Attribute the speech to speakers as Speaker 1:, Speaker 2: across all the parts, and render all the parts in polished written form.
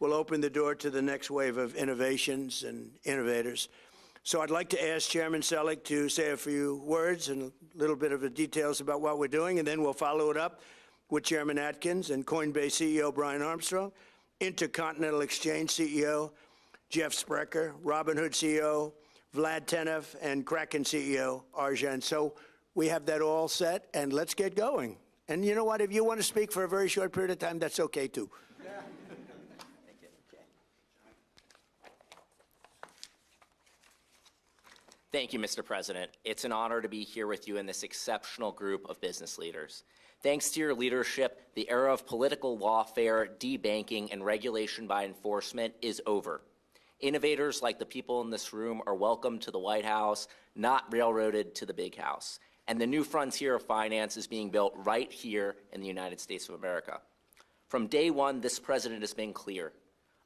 Speaker 1: will open the door to the next wave of innovations and innovators. So I'd like to ask Chairman Selig to say a few words and a little bit of the details about what we're doing, and then we'll follow it up with Chairman Atkins and Coinbase CEO Brian Armstrong, Intercontinental Exchange CEO Jeff Sprecher, Robinhood CEO Vlad Tenev, and Kraken CEO Arjan. So we have that all set, and let's get going. And you know what? If you want to speak for a very short period of time, that's okay, too.
Speaker 2: Thank you, Mr. President. It's an honor to be here with you and this exceptional group of business leaders. Thanks to your leadership, the era of political lawfare, debanking, and regulation by enforcement is over. Innovators like the people in this room are welcome to the White House, not railroaded to the big house. And the new frontier of finance is being built right here in the United States of America. From day one, this president has been clear.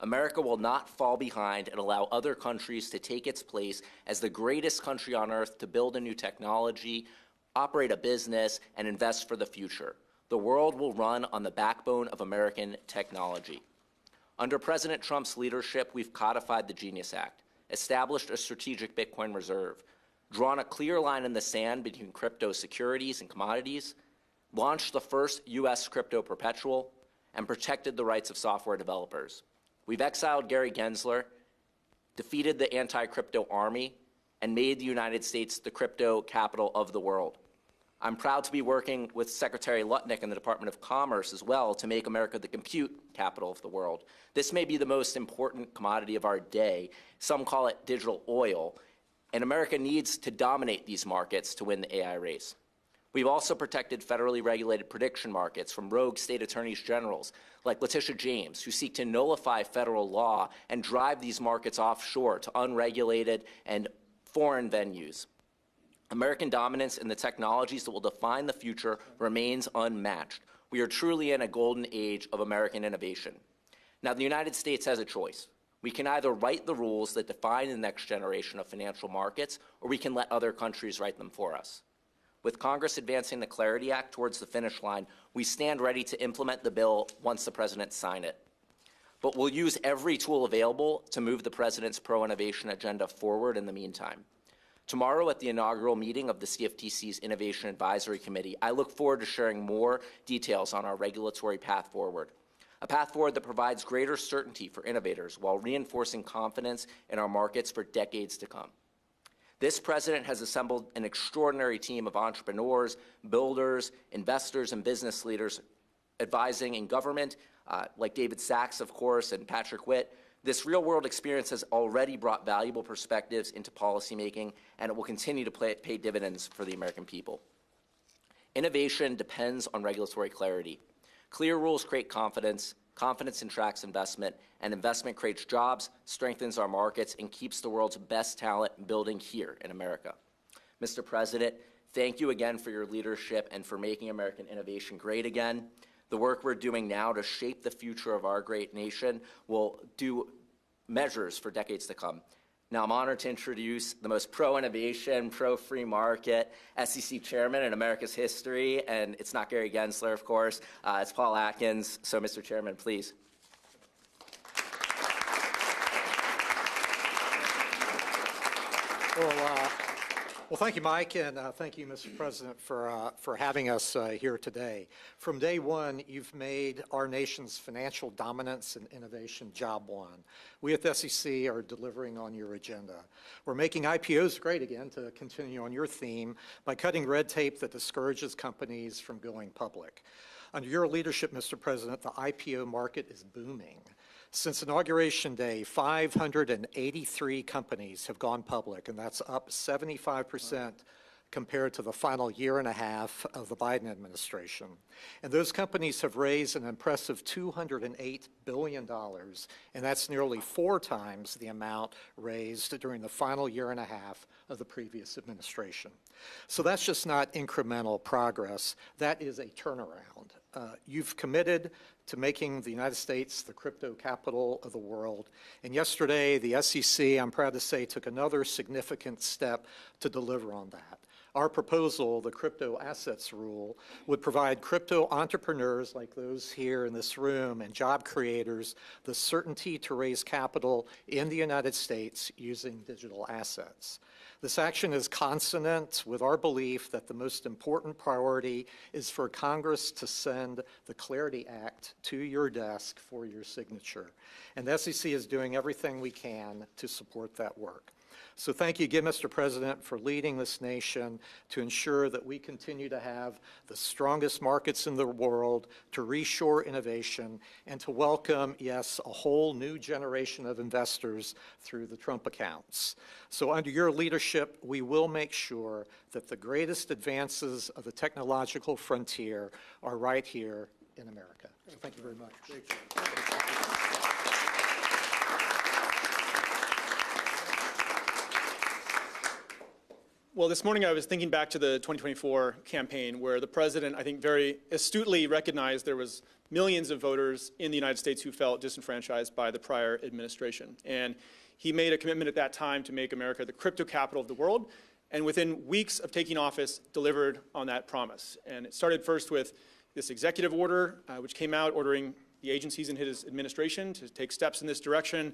Speaker 2: America will not fall behind and allow other countries to take its place as the greatest country on earth to build a new technology, operate a business, and invest for the future. The world will run on the backbone of American technology. Under President Trump's leadership, we've codified the Genius Act, established a strategic Bitcoin reserve, drawn a clear line in the sand between crypto securities and commodities, launched the first U.S. crypto perpetual, and protected the rights of software developers. We've exiled Gary Gensler, defeated the anti-crypto army, and made the United States the crypto capital of the world. I'm proud to be working with Secretary Lutnick in the Department of Commerce as well to make America the compute capital of the world. This may be the most important commodity of our day. Some call it digital oil, and America needs to dominate these markets to win the AI race. We've also protected federally regulated prediction markets from rogue state attorneys generals like Letitia James, who seek to nullify federal law and drive these markets offshore to unregulated and foreign venues. American dominance in the technologies that will define the future remains unmatched. We are truly in a golden age of American innovation. Now, the United States has a choice. We can either write the rules that define the next generation of financial markets, or we can let other countries write them for us. With Congress advancing the Clarity Act towards the finish line, we stand ready to implement the bill once the president signs it. But we'll use every tool available to move the president's pro-innovation agenda forward in the meantime. Tomorrow at the inaugural meeting of the CFTC's Innovation Advisory Committee, I look forward to sharing more details on our regulatory path forward. A path forward that provides greater certainty for innovators while reinforcing confidence in our markets for decades to come. This president has assembled an extraordinary team of entrepreneurs, builders, investors, and business leaders advising in government, like David Sachs, of course, and Patrick Witt. This real-world experience has already brought valuable perspectives into policymaking, and it will continue to pay dividends for the American people. Innovation depends on regulatory clarity. Clear rules create confidence, confidence attracts investment, and investment creates jobs, strengthens our markets, and keeps the world's best talent building here in America. Mr. President, thank you again for your leadership and for making American innovation great again. The work we're doing now to shape the future of our great nation will do measures for decades to come. Now, I'm honored to introduce the most pro-innovation, pro-free market SEC chairman in America's history, and it's not Gary Gensler, of course. It's Paul Atkins. So, Mr. Chairman, please.
Speaker 3: Well, thank you, Mike, and thank you, Mr. President, for having us here today. From day one, you've made our nation's financial dominance and innovation job one. We at the SEC are delivering on your agenda. We're making IPOs great again, to continue on your theme, by cutting red tape that discourages companies from going public. Under your leadership, Mr. President, the IPO market is booming. Since Inauguration Day, 583 companies have gone public, and that's up 75% compared to the final year and a half of the Biden administration. And those companies have raised an impressive $208 billion, and that's nearly 4 times the amount raised during the final year and a half of the previous administration. So that's just not incremental progress. That is a turnaround. You've committed to making the United States the crypto capital of the world. And yesterday, the SEC, I'm proud to say, took another significant step to deliver on that. Our proposal, the crypto assets rule, would provide crypto entrepreneurs like those here in this room and job creators the certainty to raise capital in the United States using digital assets. This action is consonant with our belief that the most important priority is for Congress to send the Clarity Act to your desk for your signature. And the SEC is doing everything we can to support that work. So thank you again, Mr. President, for leading this nation to ensure that we continue to have the strongest markets in the world, to reshore innovation, and to welcome, yes, a whole new generation of investors through the Trump accounts. So under your leadership, we will make sure that the greatest advances of the technological frontier are right here in America. So thank you very much.
Speaker 4: Well, this morning I was thinking back to the 2024 campaign where the president, I think, very astutely recognized there was millions of voters in the United States who felt disenfranchised by the prior administration. And he made a commitment at that time to make America the crypto capital of the world, and within weeks of taking office, delivered on that promise. And it started first with this executive order, which came out ordering the agencies in his administration to take steps in this direction.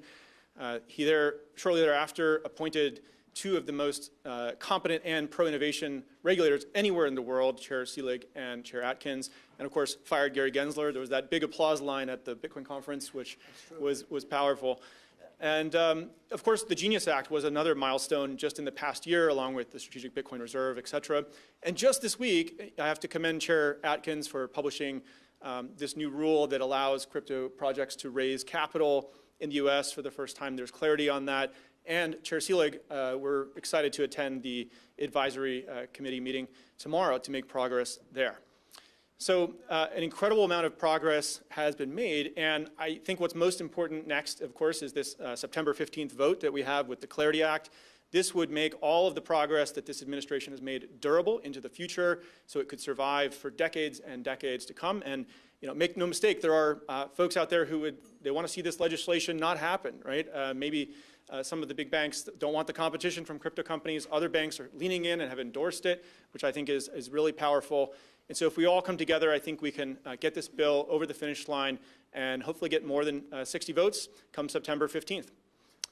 Speaker 4: He shortly thereafter appointed two of the most competent and pro-innovation regulators anywhere in the world, Chair Selig and Chair Atkins, and of course fired Gary Gensler. There was that big applause line at the Bitcoin conference, which was powerful. And of course, the Genius Act was another milestone just in the past year, along with the Strategic Bitcoin Reserve, et cetera. And just this week, I have to commend Chair Atkins for publishing this new rule that allows crypto projects to raise capital in the US for the first time. There's clarity on that. And Chair Selig, we're excited to attend the advisory committee meeting tomorrow to make progress there. So an incredible amount of progress has been made, and I think what's most important next, of course, is this September 15th vote that we have with the Clarity Act. This would make all of the progress that this administration has made durable into the future, so it could survive for decades and decades to come. And make no mistake, there are folks out there who they want to see this legislation not happen, right? Maybe some of the big banks don't want the competition from crypto companies. Other banks are leaning in and have endorsed it, which I think is really powerful. And so if we all come together, I think we can get this bill over the finish line and hopefully get more than 60 votes come September 15th.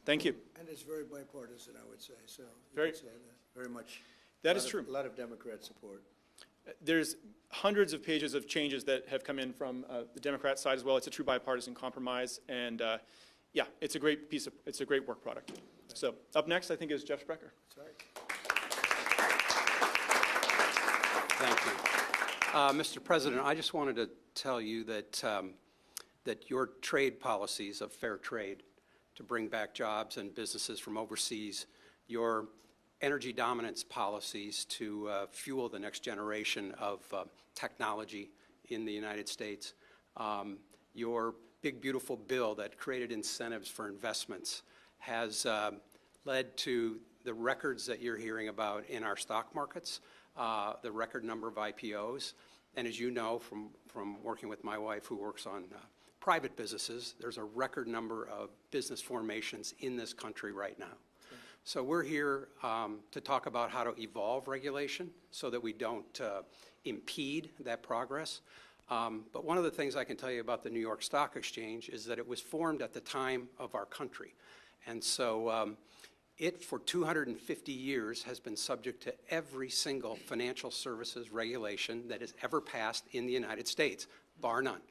Speaker 4: Thank you.
Speaker 1: And it's very bipartisan, I would say. So very much.
Speaker 4: That is true.
Speaker 1: A lot of Democrat support.
Speaker 4: There's hundreds of pages of changes that have come in from the Democrat side as well. It's a true bipartisan compromise, and yeah, it's a great it's a great work product. So up next, I think, is Jeff Sprecher.
Speaker 1: Sorry.
Speaker 5: Thank you. Mr. President, I just wanted to tell you that, that your trade policies of fair trade to bring back jobs and businesses from overseas, your energy dominance policies to fuel the next generation of technology in the United States, your big, beautiful bill that created incentives for investments has led to the records that you're hearing about in our stock markets, the record number of IPOs. And as you know from working with my wife who works on private businesses, there's a record number of business formations in this country right now. Okay. So we're here to talk about how to evolve regulation so that we don't impede that progress. But one of the things I can tell you about the New York Stock Exchange is that it was formed at the time of our country. And so it, for 250 years, has been subject to every single financial services regulation that has ever passed in the United States, bar none.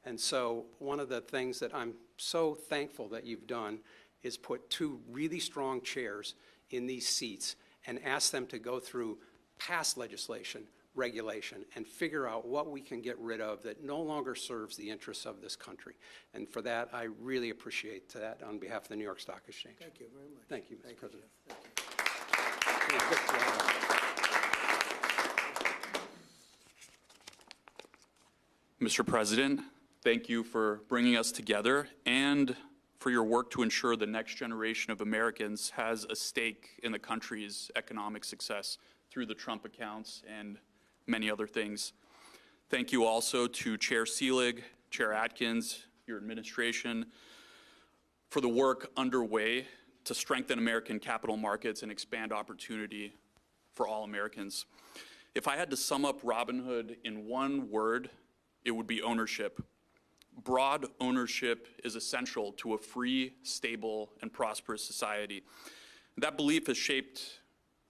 Speaker 5: And so one of the things that I'm so thankful that you've done is put two really strong chairs in these seats and ask them to go through past legislation, regulation, and figure out what we can get rid of that no longer serves the interests of this country. And for that, I really appreciate that on behalf of the New York Stock Exchange.
Speaker 1: Thank you very much.
Speaker 5: Thank you, Mr. President.
Speaker 6: Mr. President, thank you for bringing us together and for your work to ensure the next generation of Americans has a stake in the country's economic success through the Trump accounts and many other things. Thank you also to Chair Selig, Chair Atkins, your administration, for the work underway to strengthen American capital markets and expand opportunity for all Americans. If I had to sum up Robinhood in one word, it would be ownership. Broad ownership is essential to a free, stable, and prosperous society. That belief has shaped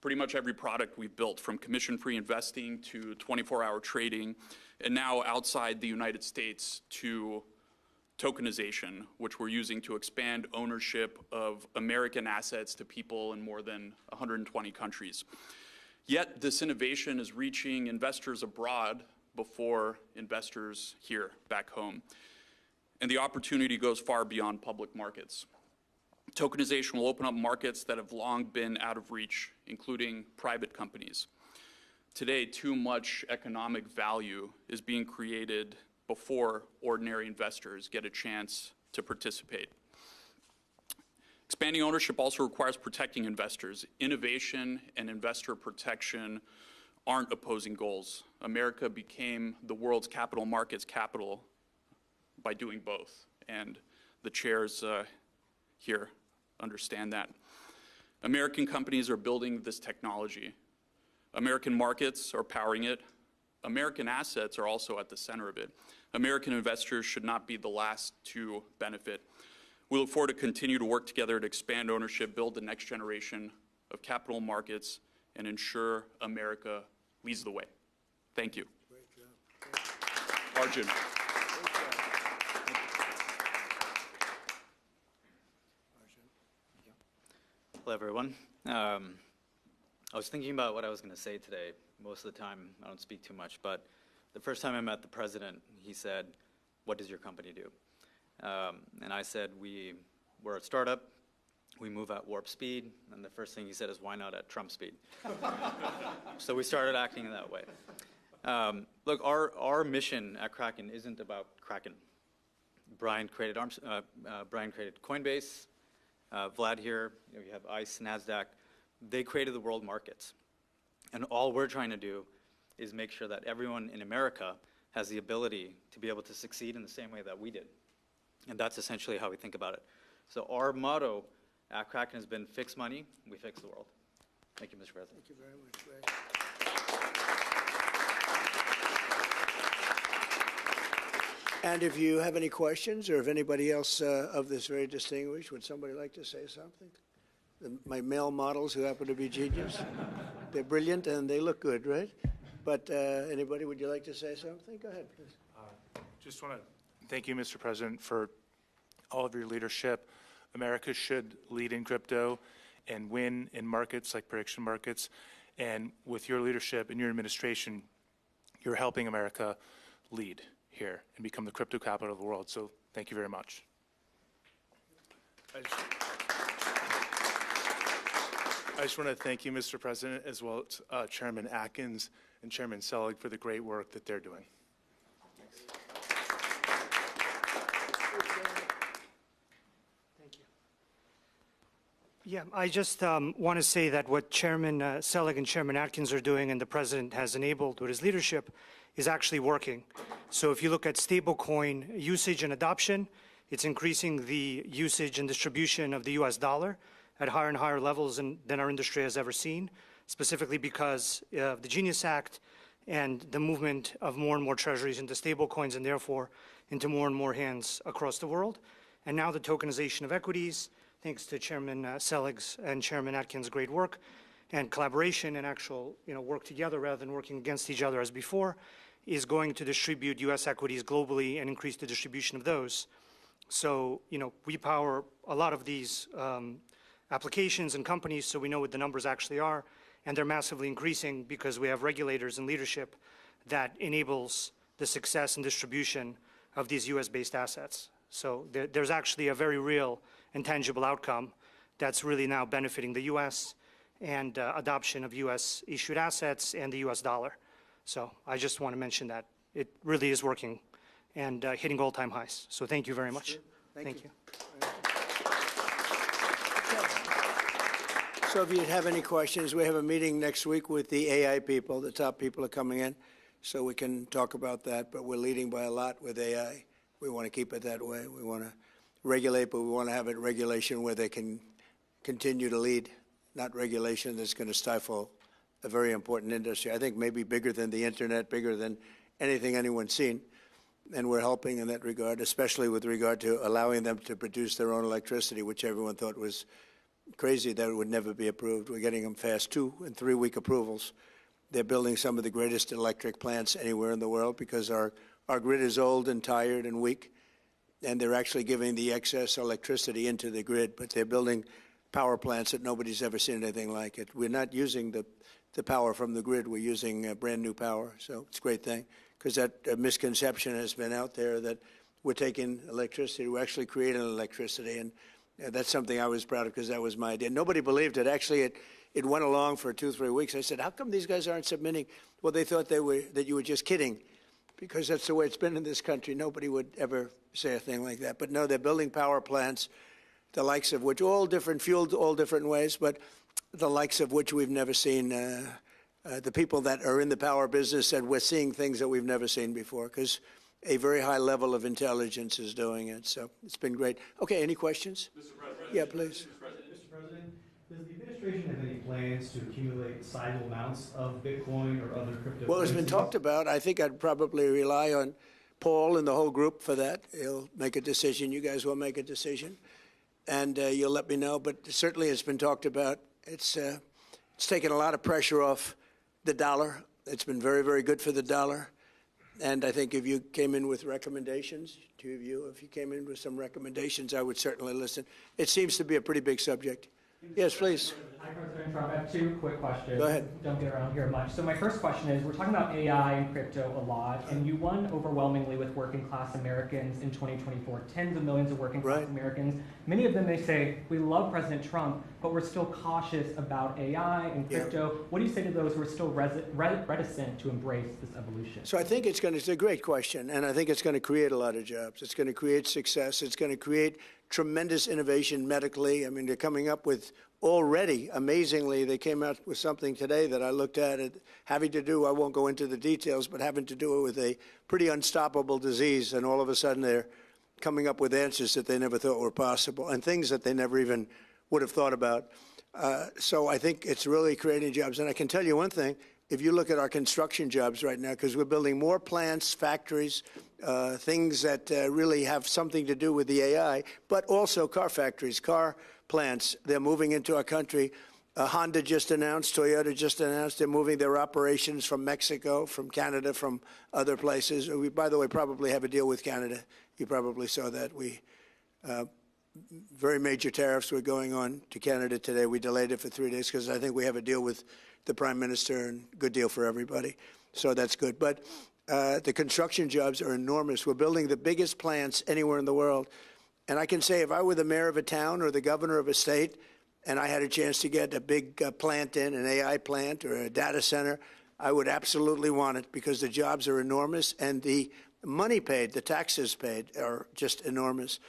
Speaker 6: pretty much every product we've built, from commission-free investing to 24-hour trading, and now outside the United States to tokenization, which we're using to expand ownership of American assets to people in more than 120 countries. Yet this innovation is reaching investors abroad before investors here back home. And the opportunity goes far beyond public markets. Tokenization will open up markets that have long been out of reach, including private companies. Today, too much economic value is being created before ordinary investors get a chance to participate. Expanding ownership also requires protecting investors. Innovation and investor protection aren't opposing goals. America became the world's capital markets capital by doing both, and the chairs here understand that. American companies are building this technology. American markets are powering it. American assets are also at the center of it. American investors should not be the last to benefit. We look forward to continue to work together to expand ownership, build the next generation of capital markets, and ensure America leads the way. Thank you.
Speaker 1: Great job.
Speaker 6: Arjun.
Speaker 7: Hello, everyone. I was thinking about what I was going to say today. Most of the time, I don't speak too much, but the first time I met the president, he said, "What does your company do?" And I said, we're a startup. We move at warp speed. And the first thing he said is, "Why not at Trump speed?" So we started acting that way. Look, our mission at Kraken isn't about Kraken. Brian created Coinbase. Vlad here, you have ICE, NASDAQ. They created the world markets. And all we're trying to do is make sure that everyone in America has the ability to be able to succeed in the same way that we did. And that's essentially how we think about it. So our motto at Kraken has been fix money, we fix the world. Thank you, Mr. President.
Speaker 1: Thank you very much, Ray. And if you have any questions, or if anybody else of this very distinguished, would somebody like to say something? My male models who happen to be genius. They're brilliant and they look good, right? But anybody, would you like to say something? Go ahead, please.
Speaker 8: Just want to thank you, Mr. President, for all of your leadership. America should lead in crypto and win in markets like prediction markets. And with your leadership and your administration, you're helping America lead here and become the crypto capital of the world. So thank you very much. I just want to thank you, Mr. President, as well as Chairman Atkins and Chairman Selig for the great work that they're doing.
Speaker 9: Yeah, I just want to say that what Chairman Selig and Chairman Atkins are doing and the President has enabled with his leadership is actually working. So if you look at stablecoin usage and adoption, it's increasing the usage and distribution of the US dollar at higher and higher levels than our industry has ever seen, specifically because of the Genius Act and the movement of more and more treasuries into stablecoins and therefore into more and more hands across the world. And now the tokenization of equities, thanks to Chairman Selig's and Chairman Atkins' great work and collaboration and actual work together rather than working against each other as before, is going to distribute U.S. equities globally and increase the distribution of those. So, we power a lot of these applications and companies, so we know what the numbers actually are, and they're massively increasing because we have regulators and leadership that enables the success and distribution of these U.S.-based assets. So there's actually a very real and tangible outcome that's really now benefiting the U.S. and adoption of U.S.-issued assets and the U.S. dollar. So I just want to mention that. It really is working and hitting all-time highs. So thank you very much.
Speaker 1: Sure. Thank you.
Speaker 9: you.
Speaker 1: So if you have any questions, we have a meeting next week with the AI people. The top people are coming in, so we can talk about that. But we're leading by a lot with AI. We want to keep it that way. We want to regulate, but we want to have it regulation where they can continue to lead, not regulation that's going to stifle a very important industry. I think maybe bigger than the internet, bigger than anything anyone's seen. And we're helping in that regard, especially with regard to allowing them to produce their own electricity, which everyone thought was crazy that it would never be approved. We're getting them fast 2- and 3-week approvals. They're building some of the greatest electric plants anywhere in the world because our grid is old and tired and weak, and they're actually giving the excess electricity into the grid, but they're building power plants that nobody's ever seen anything like it. We're not using the power from the grid. We're using brand new power, so it's a great thing, because that misconception has been out there that we're taking electricity. We're actually creating electricity, and that's something I was proud of because that was my idea. Nobody believed it. Actually, it went along for 2-3 weeks. I said, how come these guys aren't submitting? Well, they thought that you were just kidding, because that's the way it's been in this country. Nobody would ever say a thing like that. But no, they're building power plants, the likes of which, all different, fueled all different ways, but the likes of which we've never seen. The people that are in the power business said we're seeing things that we've never seen before, because a very high level of intelligence is doing it. So it's been great. Okay, any questions?
Speaker 10: Mr. President.
Speaker 1: Yeah, please.
Speaker 10: Mr. President, does the administration have any plans to accumulate sizable amounts of Bitcoin or other cryptocurrencies?
Speaker 1: Well, it's been talked about. I think I'd probably rely on Paul and the whole group for that. He'll make a decision. You guys will make a decision, and you'll let me know. But certainly it's been talked about. It's taken a lot of pressure off the dollar. It's been very, very good for the dollar. And I think if you came in with recommendations, two of you, if you came in with some recommendations, I would certainly listen. It seems to be a pretty big subject. Yes, please.
Speaker 11: Hi, President Trump. I have 2 quick questions.
Speaker 1: Go ahead.
Speaker 11: Don't get around here much. So my first question is, we're talking about AI and crypto a lot, and you won overwhelmingly with working class Americans in 2024, tens of millions of working class Americans. Many of them, they say, we love President Trump, but we're still cautious about AI and crypto. What do you say to those who are still reticent to embrace this evolution?
Speaker 1: So I think it's a great question, and I think it's going to create a lot of jobs. It's going to create success. It's going to create tremendous innovation medically. I mean, they're coming up with already, amazingly, they came out with something today that I looked at, having to do, I won't go into the details, but having to do with a pretty unstoppable disease, and all of a sudden they're coming up with answers that they never thought were possible, and things that they never even would have thought about. So I think it's really creating jobs. And I can tell you one thing, if you look at our construction jobs right now, because we're building more plants, factories, things that really have something to do with the AI, but also car factories, car plants. They're moving into our country. Honda just announced, Toyota just announced, they're moving their operations from Mexico, from Canada, from other places. We, by the way, probably have a deal with Canada. You probably saw that. Very major tariffs were going on to Canada today. We delayed it for 3 days because I think we have a deal with the Prime Minister, and good deal for everybody. So that's good. But the construction jobs are enormous. We're building the biggest plants anywhere in the world. And I can say if I were the mayor of a town or the governor of a state and I had a chance to get a big plant in, an AI plant or a data center, I would absolutely want it because the jobs are enormous and the money paid, the taxes paid are just enormous.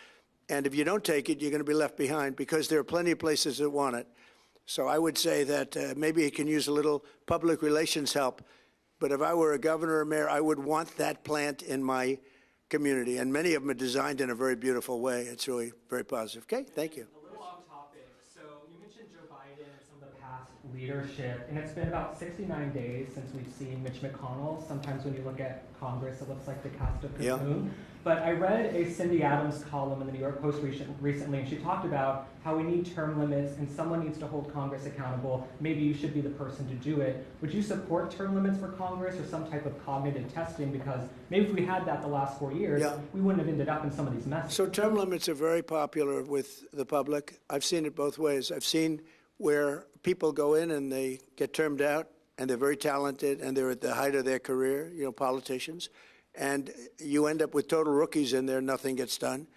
Speaker 1: And if you don't take it, you're going to be left behind because there are plenty of places that want it. So I would say that maybe it can use a little public relations help. But if I were a governor or mayor, I would want that plant in my community. And many of them are designed in a very beautiful way. It's really very positive. Okay, thank you.
Speaker 11: A little off topic. So you mentioned Joe Biden and some of the past leadership, and it's been about 69 days since we've seen Mitch McConnell. Sometimes when you look at Congress, it looks like the cast of Cocoon. But I read a Cindy Adams column in the New York Post recently, and she talked about how we need term limits and someone needs to hold Congress accountable. Maybe you should be the person to do it. Would you support term limits for Congress or some type of cognitive testing? Because maybe if we had that the last 4 years, we wouldn't have ended up in some of these messes.
Speaker 1: So term limits are very popular with the public. I've seen it both ways. I've seen where people go in and they get termed out, and they're very talented, and they're at the height of their career, politicians. And you end up with total rookies in there, nothing gets done.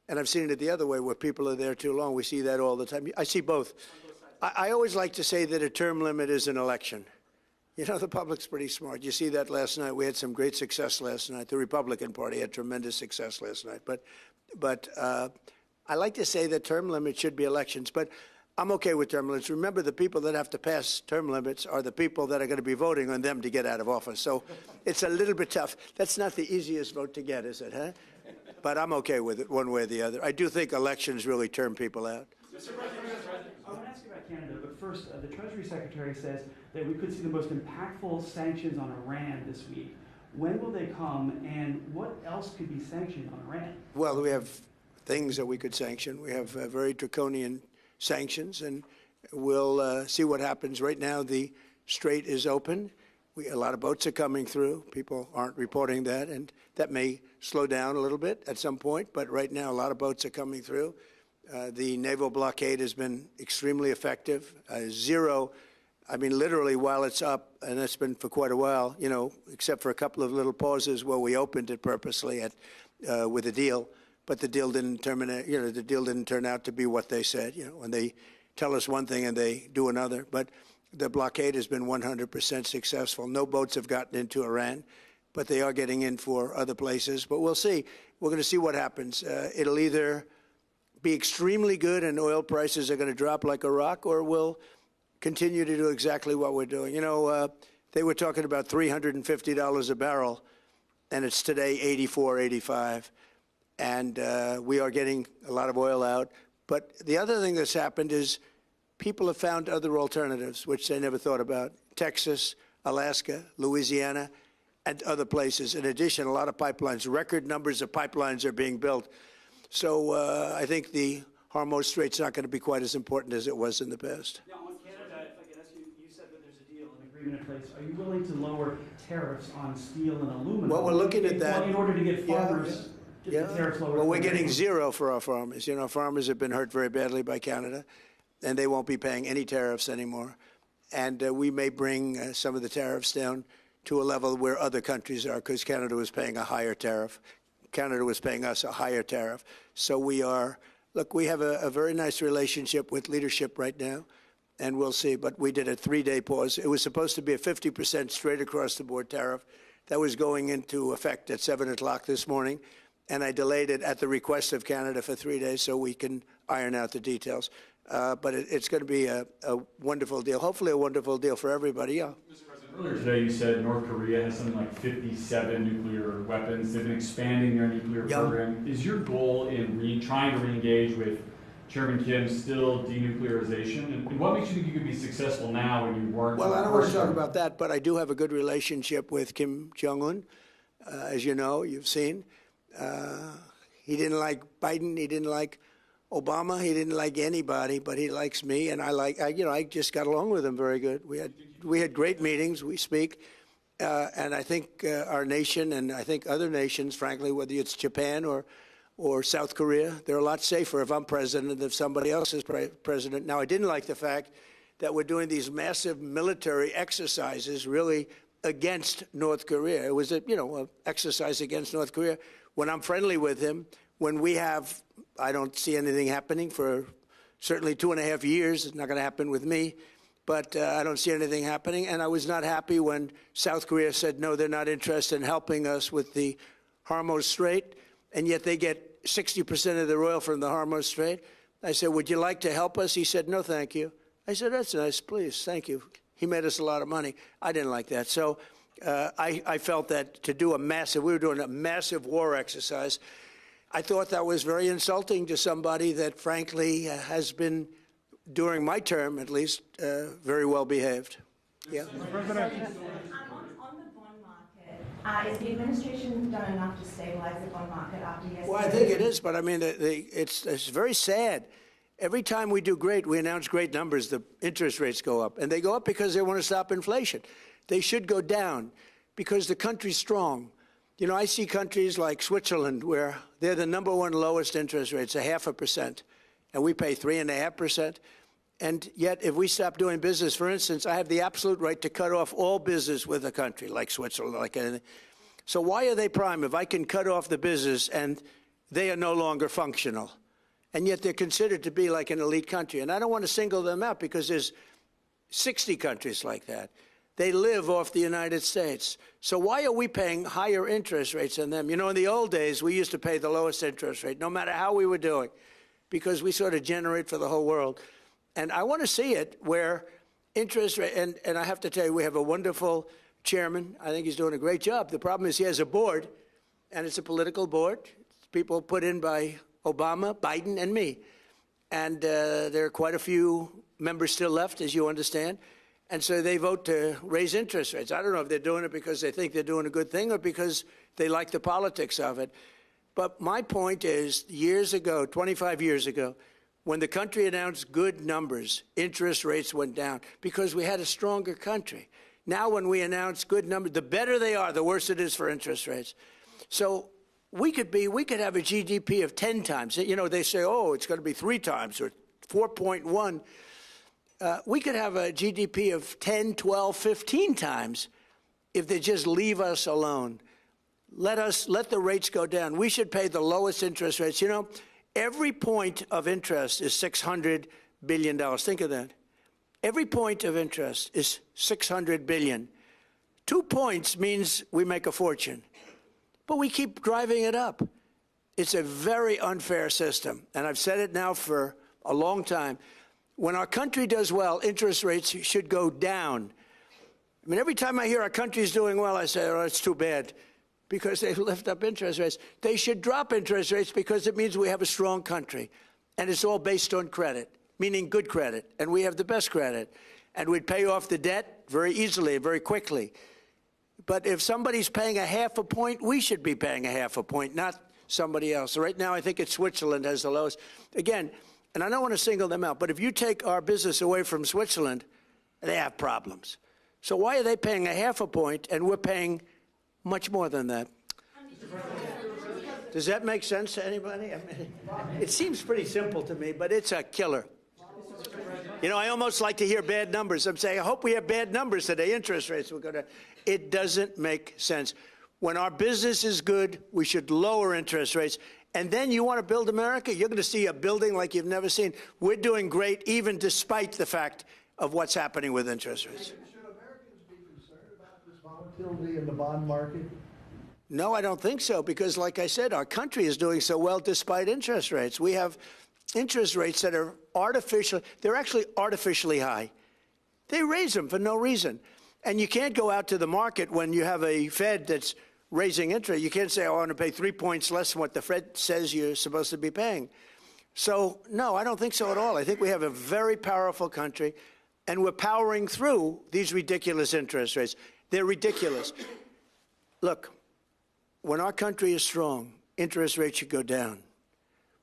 Speaker 1: And I've seen it the other way, where people are there too long. We see that all the time. I see both. I always like to say that a term limit is an election. The public's pretty smart. You see that last night. We had some great success last night. The Republican Party had tremendous success last night. But I like to say that term limits should be elections. But I'm okay with term limits. Remember, the people that have to pass term limits are the people that are going to be voting on them to get out of office. So it's a little bit tough. That's not the easiest vote to get, is it, huh? But I'm okay with it one way or the other. I do think elections really term people out.
Speaker 10: Mr. President, I want to ask you about Canada, but
Speaker 12: first, the Treasury Secretary says that we could see the most impactful sanctions on Iran this week. When will they come, and what else could be sanctioned on Iran? Well,
Speaker 1: we have things that we could sanction. We have very draconian sanctions, and we'll see what happens. Right now, the strait is open. A lot of boats are coming through. People aren't reporting that, and that may slow down a little bit at some point, but right now a lot of boats are coming through. The naval blockade has been extremely effective. Zero, I mean, literally while it's up, and that's been for quite a while, you know, except for a couple of little pauses where we opened it purposely with a deal, but the deal didn't terminate, you know, the deal didn't turn out to be what they said, you know, when they tell us one thing and they do another. But the blockade has been 100% successful. No boats have gotten into Iran, but they are getting in for other places. But we'll see. We're going to see what happens. It'll either be extremely good and oil prices are going to drop like a rock, or we'll continue to do exactly what we're doing. You know, they were talking about $350 a barrel, and it's today 84, 85. And we are getting a lot of oil out. But the other thing that's happened is people have found other alternatives, which they never thought about. Texas, Alaska, Louisiana, and other places. In addition, a lot of pipelines, record numbers of pipelines are being built. So I think the Hormuz Strait's not going to be quite as important as it was in the past.
Speaker 12: Now, on Canada, if I could ask you, you said that there's a deal, an agreement in place. Are you willing to lower tariffs on steel and aluminum?
Speaker 1: Well, we're looking at that.
Speaker 12: In order to get farmers, get the tariffs lower.
Speaker 1: Well, we're getting zero for our farmers. You know, farmers have been hurt very badly by Canada, and they won't be paying any tariffs anymore. And we may bring some of the tariffs down to a level where other countries are, because Canada was paying a higher tariff. Canada was paying us a higher tariff. So we are, look, we have a very nice relationship with leadership right now, and we'll see. But we did a 3-day pause. It was supposed to be a 50% straight across the board tariff. That was going into effect at 7 o'clock this morning, and I delayed it at the request of Canada for 3 days so we can iron out the details. But it's going to be a wonderful deal, hopefully a wonderful deal for everybody, yeah.
Speaker 13: Mr. President, earlier today you said North Korea has something like 57 nuclear weapons. They've been expanding their nuclear program. Is your goal in trying to re-engage with Chairman Kim still denuclearization? And what makes you think you could be successful now when you weren't?
Speaker 1: Well, I don't want to talk about that, but I do have a good relationship with Kim Jong-un. As you know, you've seen. He didn't like Biden. He didn't like Obama. He didn't like anybody, but he likes me, and I just got along with him very good. We had great meetings. We speak, and I think our nation, and I think other nations, frankly, whether it's Japan or South Korea, they're a lot safer if I'm president than if somebody else is president. Now, I didn't like the fact that we're doing these massive military exercises, really against North Korea. It was an exercise against North Korea. When I'm friendly with him, when we have, I don't see anything happening for certainly 2.5 years. It's not going to happen with me, but I don't see anything happening. And I was not happy when South Korea said, no, they're not interested in helping us with the Hormuz Strait, and yet they get 60% of their oil from the Hormuz Strait. I said, would you like to help us? He said, no, thank you. I said, that's nice, please, thank you. He made us a lot of money. I didn't like that. So I felt that to do we were doing a massive war exercise. I thought that was very insulting to somebody that, frankly, has been, during my term at least, very well behaved. Yeah.
Speaker 14: On the bond market, is the administration done enough to stabilize the bond market after yesterday?
Speaker 1: Well, I think it is, but I mean, it's very sad. Every time we do great, we announce great numbers, the interest rates go up. And they go up because they want to stop inflation. They should go down because the country's strong. You know, I see countries like Switzerland where they're the #1 lowest interest rates, 0.5%, and we pay 3.5%. And yet, if we stop doing business, for instance, I have the absolute right to cut off all business with a country like Switzerland, like anything. So why are they prime if I can cut off the business and they are no longer functional? And yet they're considered to be like an elite country. And I don't want to single them out because there's 60 countries like that. They live off the United States. So why are we paying higher interest rates than them? You know, in the old days, we used to pay the lowest interest rate, no matter how we were doing, because we sort of generate for the whole world. And I want to see it where interest rate, and I have to tell you, we have a wonderful chairman. I think he's doing a great job. The problem is he has a board, and it's a political board. It's people put in by Obama, Biden, and me. And there are quite a few members still left, as you understand. And so they vote to raise interest rates. I don't know if they're doing it because they think they're doing a good thing or because they like the politics of it. But my point is, years ago, 25 years ago, when the country announced good numbers, interest rates went down because we had a stronger country. Now when we announce good numbers, the better they are, the worse it is for interest rates. So we could have a GDP of 10 times. You know, they say, oh, it's going to be 3 times or 4.1. We could have a GDP of 10, 12, 15 times if they just leave us alone. Let the rates go down. We should pay the lowest interest rates. You know, every point of interest is $600 billion. Think of that. Every point of interest is $600 billion. 2 points means we make a fortune, but we keep driving it up. It's a very unfair system, and I've said it now for a long time. When our country does well, interest rates should go down. I mean, every time I hear our country's doing well, I say, oh, it's too bad, because they lift up interest rates. They should drop interest rates because it means we have a strong country, and it's all based on credit, meaning good credit, and we have the best credit, and we'd pay off the debt very easily, very quickly. But if somebody's paying a half a point, we should be paying a half a point, not somebody else. Right now, I think it's Switzerland has the lowest. Again, and I don't want to single them out, but if you take our business away from Switzerland, they have problems. So why are they paying a half a point and we're paying much more than that? Does that make sense to anybody? I mean, it seems pretty simple to me, but it's a killer. You know, I almost like to hear bad numbers. I'm saying, I hope we have bad numbers today. Interest rates will go down. It doesn't make sense. When our business is good, we should lower interest rates. And then you want to build America, you're going to see a building like you've never seen. We're doing great, even despite the fact of what's happening with interest rates.
Speaker 15: Should Americans be concerned about this volatility in the bond market?
Speaker 1: No, I don't think so, because like I said, our country is doing so well despite interest rates. We have interest rates that are artificial. They're actually artificially high. They raise them for no reason. And you can't go out to the market when you have a Fed that's raising interest. You can't say, oh, I want to pay 3 points less than what the Fed says you're supposed to be paying. So, no, I don't think so at all. I think we have a very powerful country, and we're powering through these ridiculous interest rates. They're ridiculous. Look, when our country is strong, interest rates should go down.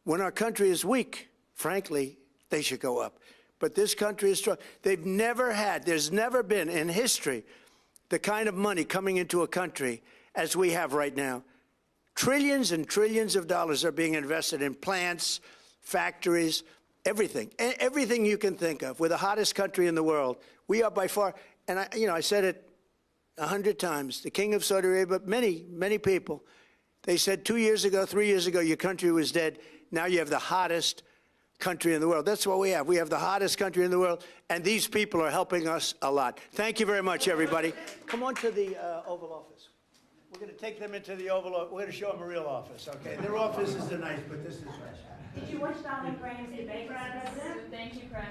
Speaker 1: When our country is weak, frankly, they should go up. But this country is strong. There's never been in history the kind of money coming into a country as we have right now. Trillions and trillions of dollars are being invested in plants, factories, everything. Everything you can think of. We're the hottest country in the world. We are by far, and I said it 100 times, the king of Saudi Arabia, but many people, they said 2 years ago, 3 years ago, your country was dead. Now you have the hottest country in the world. That's what we have. We have the hottest country in the world, and these people are helping us a lot. Thank you very much, everybody. Come on to the Oval Office. We're going to take them into the Oval Office. We're going to show them a real office, okay? Their offices are nice, but this is nice.
Speaker 14: Did you watch Donald Graham's debate, President?
Speaker 16: Thank you, Chris.